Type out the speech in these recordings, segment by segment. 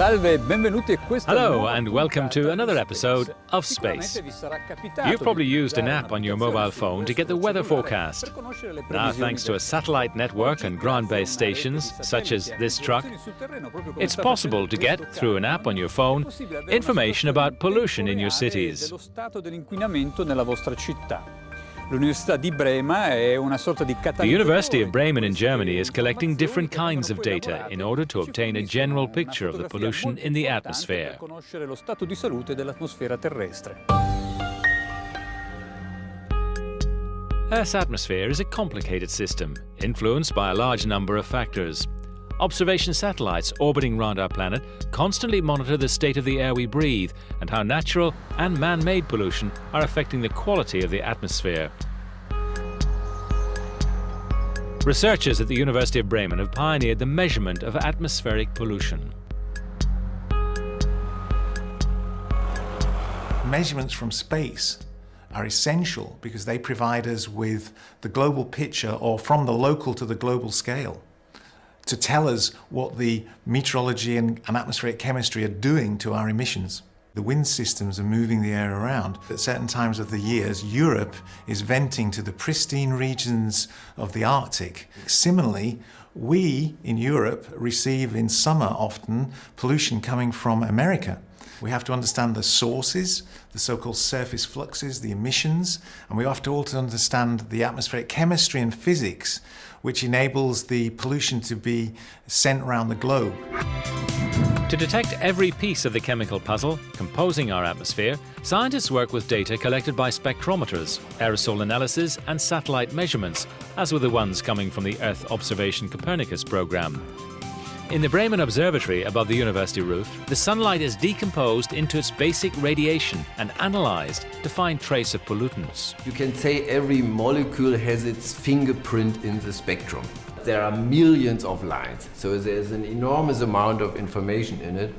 Hello and welcome to another episode of Space. You've probably used an app on your mobile phone to get the weather forecast. Now, thanks to a satellite network and ground-based stations, such as this truck, it's possible to get, through an app on your phone, information about pollution in your cities. The University of Bremen in Germany is collecting different kinds of data in order to obtain a general picture of the pollution in the atmosphere. Earth's atmosphere is a complicated system, influenced by a large number of factors. Observation satellites orbiting around our planet constantly monitor the state of the air we breathe and how natural and man-made pollution are affecting the quality of the atmosphere. Researchers at the University of Bremen have pioneered the measurement of atmospheric pollution. Measurements from space are essential because they provide us with the global picture, or from the local to the global scale, to tell us what the meteorology and atmospheric chemistry are doing to our emissions. The wind systems are moving the air around. At certain times of the year, Europe is venting to the pristine regions of the Arctic. Similarly, we in Europe receive in summer often pollution coming from America. We have to understand the sources, the so-called surface fluxes, the emissions, and we have to also understand the atmospheric chemistry and physics, which enables the pollution to be sent around the globe. To detect every piece of the chemical puzzle composing our atmosphere, scientists work with data collected by spectrometers, aerosol analysis and satellite measurements, as were the ones coming from the Earth Observation Copernicus program. In the Bremen Observatory above the university roof, the sunlight is decomposed into its basic radiation and analyzed to find trace of pollutants. You can say every molecule has its fingerprint in the spectrum. There are millions of lines, so there's an enormous amount of information in it.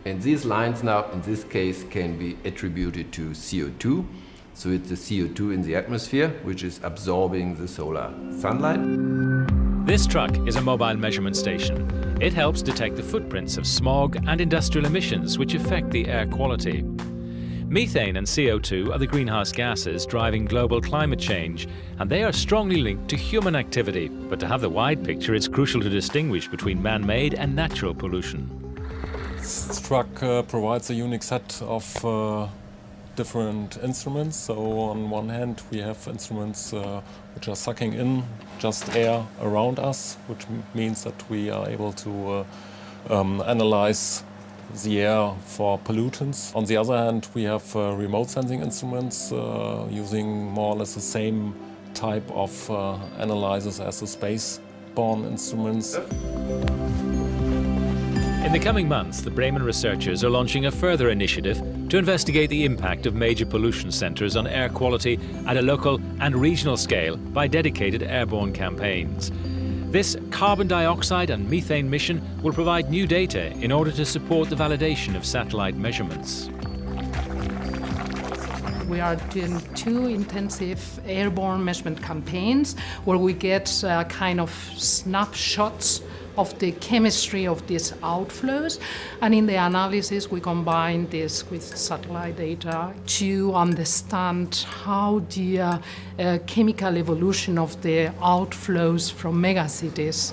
And these lines now, in this case, can be attributed to CO2. So it's the CO2 in the atmosphere, which is absorbing the solar sunlight. This truck is a mobile measurement station. It helps detect the footprints of smog and industrial emissions which affect the air quality. Methane and CO2 are the greenhouse gases driving global climate change, and they are strongly linked to human activity. But to have the wide picture, it's crucial to distinguish between man-made and natural pollution. This truck provides a unique set of different instruments. So on one hand we have instruments which are sucking in just air around us, which means that we are able to analyze the air for pollutants. On the other hand, we have remote sensing instruments using more or less the same type of analysis as the space-borne instruments. In the coming months, the Bremen researchers are launching a further initiative to investigate the impact of major pollution centres on air quality at a local and regional scale by dedicated airborne campaigns. This carbon dioxide and methane mission will provide new data in order to support the validation of satellite measurements. We are doing 2 intensive airborne measurement campaigns where we get kind of snapshots of the chemistry of these outflows, and in the analysis we combine this with satellite data to understand how the chemical evolution of the outflows from megacities.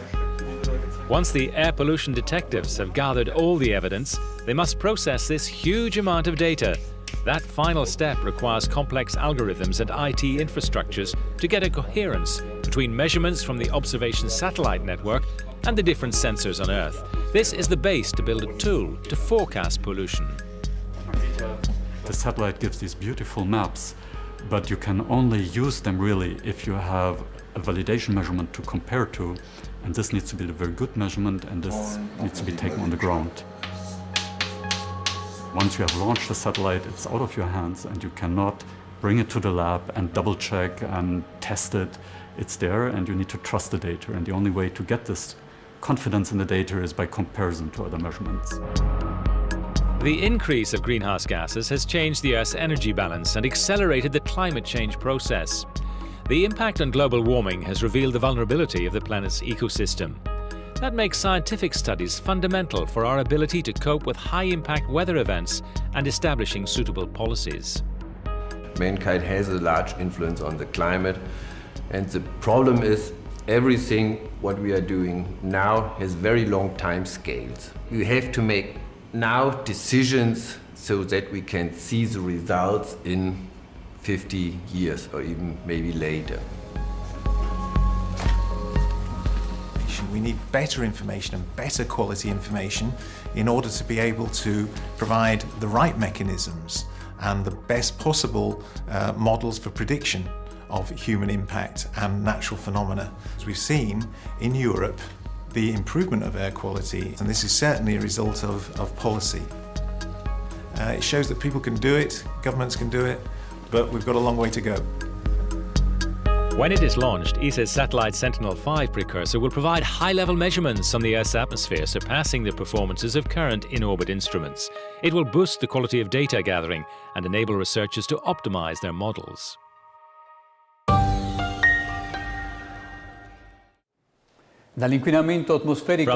Once the air pollution detectives have gathered all the evidence, they must process this huge amount of data. That final step requires complex algorithms and IT infrastructures to get a coherence between measurements from the observation satellite network and the different sensors on Earth. This is the base to build a tool to forecast pollution. The satellite gives these beautiful maps, but you can only use them really if you have a validation measurement to compare to, and this needs to be a very good measurement, and this needs to be taken on the ground. Once you have launched the satellite, it's out of your hands and you cannot bring it to the lab and double check and test it. It's there and you need to trust the data, and the only way to get this confidence in the data is by comparison to other measurements. The increase of greenhouse gases has changed the Earth's energy balance and accelerated the climate change process. The impact on global warming has revealed the vulnerability of the planet's ecosystem. That makes scientific studies fundamental for our ability to cope with high-impact weather events and establishing suitable policies. Mankind has a large influence on the climate, and the problem is everything what we are doing now has very long time scales. We have to make now decisions so that we can see the results in 50 years or even maybe later. We need better information and better quality information in order to be able to provide the right mechanisms and the best possible models for prediction of human impact and natural phenomena. As we've seen in Europe, the improvement of air quality, and this is certainly a result of policy. It shows that people can do it, governments can do it, but we've got a long way to go. When it is launched, ESA's satellite Sentinel-5 precursor will provide high-level measurements on the Earth's atmosphere, surpassing the performances of current in-orbit instruments. It will boost the quality of data gathering and enable researchers to optimize their models. From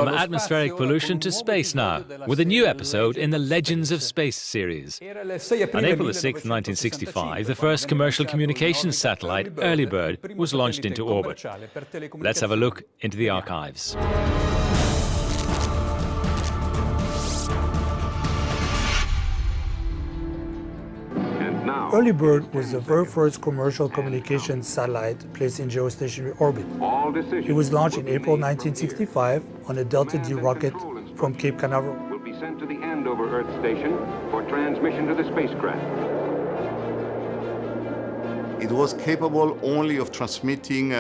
atmospheric pollution to space now, with a new episode in the Legends of Space series. On April 6, 1965, the first commercial communications satellite, Early Bird, was launched into orbit. Let's have a look into the archives. Early Bird was the very first commercial communications satellite placed in geostationary orbit. It was launched in April 1965 on a Delta D rocket from Cape Canaveral. Will be sent to the Andover Earth Station for transmission to the spacecraft. It was capable only of transmitting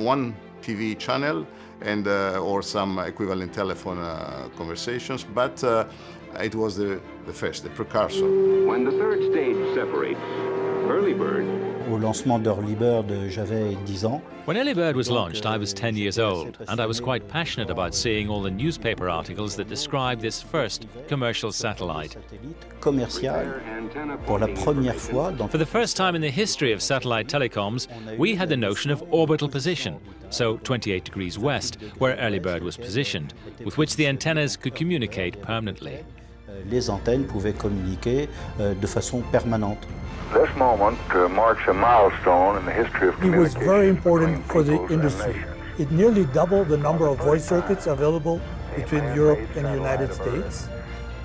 one TV channel and or some equivalent telephone conversations, but it was the first, the precursor. When the third stage separates, Early Bird. Au lancement d'Early Bird, j'avais 10 ans. When Early Bird was launched, I was 10 years old, and I was quite passionate about seeing all the newspaper articles that described this first commercial satellite. Commercial, pour la première fois dans... For the first time in the history of satellite telecoms, we had the notion of orbital position, so 28 degrees west, where Early Bird was positioned, with which the antennas could communicate permanently. Les antennes pouvaient communiquer de façon permanente. This moment marks a milestone in the history of communication. It was very important for the industry. It nearly doubled the number of voice circuits available between Europe and the United States.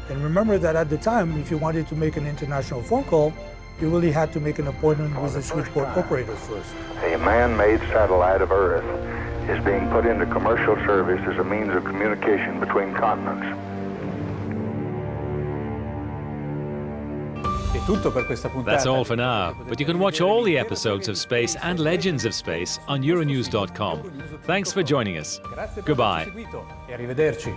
And remember that at the time, if you wanted to make an international phone call, you really had to make an appointment with the switchboard operator first. A man-made satellite of Earth is being put into commercial service as a means of communication between continents. That's all for now, but you can watch all the episodes of Space and Legends of Space on Euronews.com. Thanks for joining us. Goodbye. E arrivederci.